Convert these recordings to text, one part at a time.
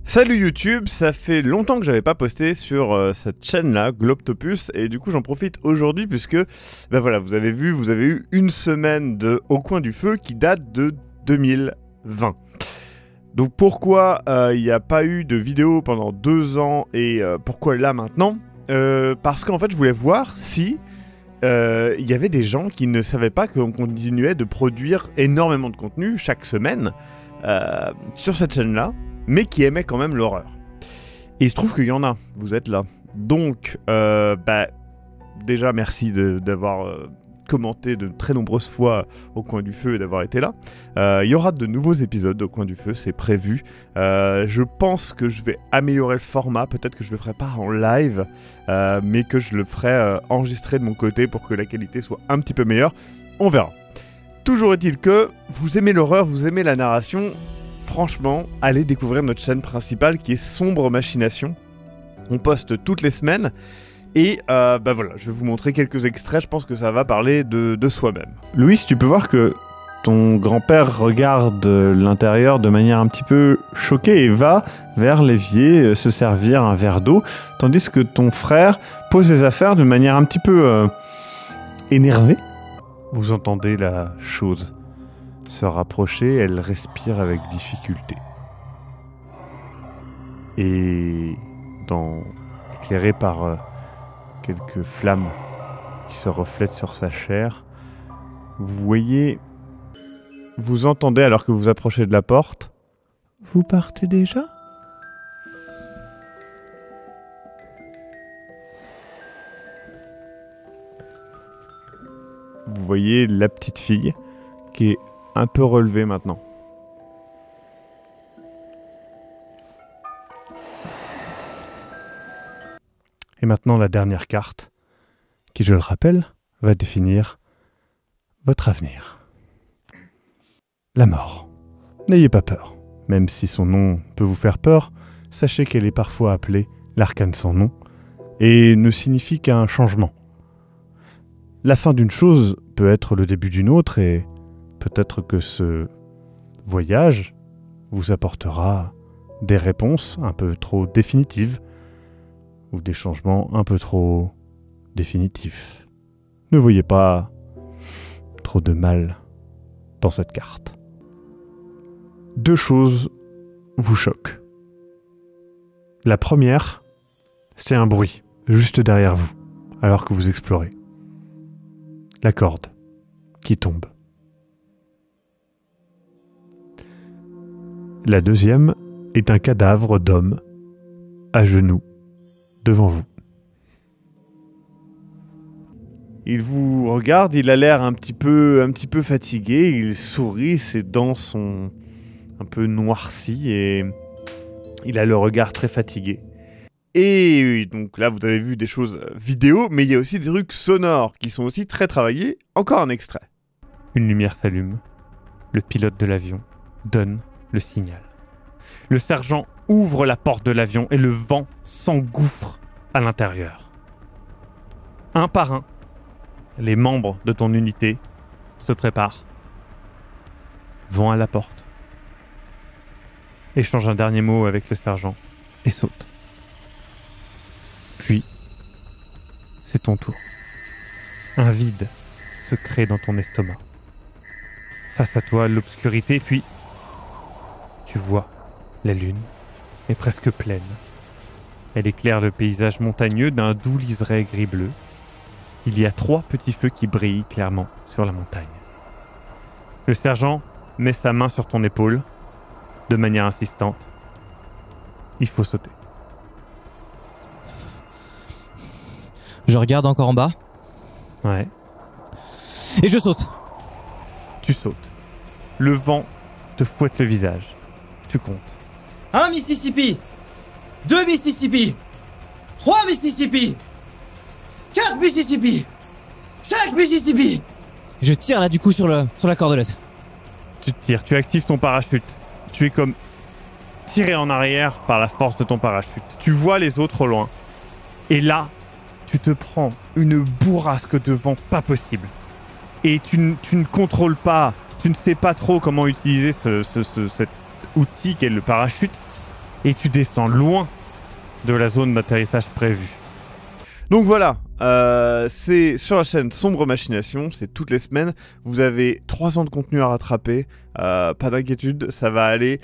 Salut YouTube, ça fait longtemps que j'avais pas posté sur cette chaîne-là, Globtopus, et du coup j'en profite aujourd'hui puisque, voilà, vous avez eu une semaine de Au Coin du Feu qui date de 2020. Donc pourquoi il n'y a pas eu de vidéo pendant 2 ans et pourquoi là maintenant parce qu'en fait je voulais voir si il y avait des gens qui ne savaient pas qu'on continuait de produire énormément de contenu chaque semaine sur cette chaîne-là, mais qui aimaient quand même l'horreur. Et il se trouve qu'il y en a, vous êtes là. Donc, déjà merci d'avoir commenté de très nombreuses fois Au Coin du Feu et d'avoir été là. Il y aura de nouveaux épisodes Au Coin du Feu, c'est prévu. Je pense que je vais améliorer le format, peut-être que je le ferai pas en live, mais que je le ferai enregistrer de mon côté pour que la qualité soit un petit peu meilleure. On verra. Toujours est-il que vous aimez l'horreur, vous aimez la narration. Franchement, allez découvrir notre chaîne principale qui est Sombre Machination. On poste toutes les semaines. Et voilà, je vais vous montrer quelques extraits, je pense que ça va parler de soi-même. Louis, tu peux voir que ton grand-père regarde l'intérieur de manière un petit peu choquée et va vers l'évier se servir un verre d'eau, tandis que ton frère pose ses affaires de manière un petit peu énervée. Vous entendez la chose se rapprocher, elle respire avec difficulté. Et éclairé par quelques flammes qui se reflètent sur sa chair, vous entendez alors que vous approchez de la porte. Vous partez déjà ? Vous voyez la petite fille qui est un peu relevée maintenant. Et maintenant la dernière carte, qui je le rappelle, va définir votre avenir. La mort. N'ayez pas peur. Même si son nom peut vous faire peur, sachez qu'elle est parfois appelée l'arcane sans nom, et ne signifie qu'un changement. La fin d'une chose peut être le début d'une autre, et peut-être que ce voyage vous apportera des réponses un peu trop définitives, ou des changements un peu trop définitifs. Ne voyez pas trop de mal dans cette carte. 2 choses vous choquent. La première, c'est un bruit, juste derrière vous, alors que vous explorez. La corde qui tombe. La deuxième est un cadavre d'homme à genoux devant vous. Il vous regarde, il a l'air un petit peu fatigué, il sourit, ses dents sont un peu noircies et il a le regard très fatigué. Et donc là, vous avez vu des choses vidéo, mais il y a aussi des trucs sonores qui sont aussi très travaillés. Encore un extrait. Une lumière s'allume. Le pilote de l'avion donne le signal. Le sergent ouvre la porte de l'avion et le vent s'engouffre à l'intérieur. Un par un, les membres de ton unité se préparent, vont à la porte, échangent un dernier mot avec le sergent et sautent. Puis, c'est ton tour. Un vide se crée dans ton estomac. Face à toi, l'obscurité, puis tu vois la lune est presque pleine. Elle éclaire le paysage montagneux d'un doux liseré gris-bleu. Il y a 3 petits feux qui brillent clairement sur la montagne. Le sergent met sa main sur ton épaule, de manière insistante. Il faut sauter. Je regarde encore en bas. Ouais. Et je saute. Tu sautes. Le vent te fouette le visage. Tu comptes. 1 Mississippi. 2 Mississippi. 3 Mississippi. 4 Mississippi. 5 Mississippi. Je tire là du coup sur la cordelette. Tu tires, tu actives ton parachute. Tu es comme tiré en arrière par la force de ton parachute. Tu vois les autres au loin. Et là, tu te prends une bourrasque de vent pas possible. Et tu ne contrôles pas, tu ne sais pas trop comment utiliser cet outil qu'est le parachute. et tu descends loin de la zone d'atterrissage prévue. Donc voilà, c'est sur la chaîne Sombre Machination, c'est toutes les semaines. Vous avez 3 ans de contenu à rattraper, pas d'inquiétude, ça va aller.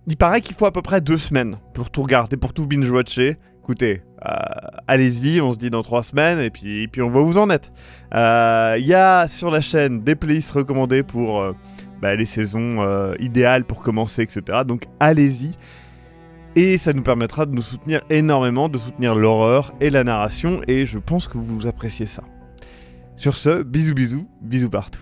Il paraît qu'il faut à peu près 2 semaines pour tout regarder, pour tout binge-watcher. Écoutez, allez-y, on se dit dans 3 semaines et puis on voit où vous en êtes. Il y a sur la chaîne des playlists recommandées pour les saisons idéales pour commencer, etc. Donc allez-y. Et ça nous permettra de nous soutenir énormément, de soutenir l'horreur et la narration, et je pense que vous appréciez ça. Sur ce, bisous bisous, bisous partout.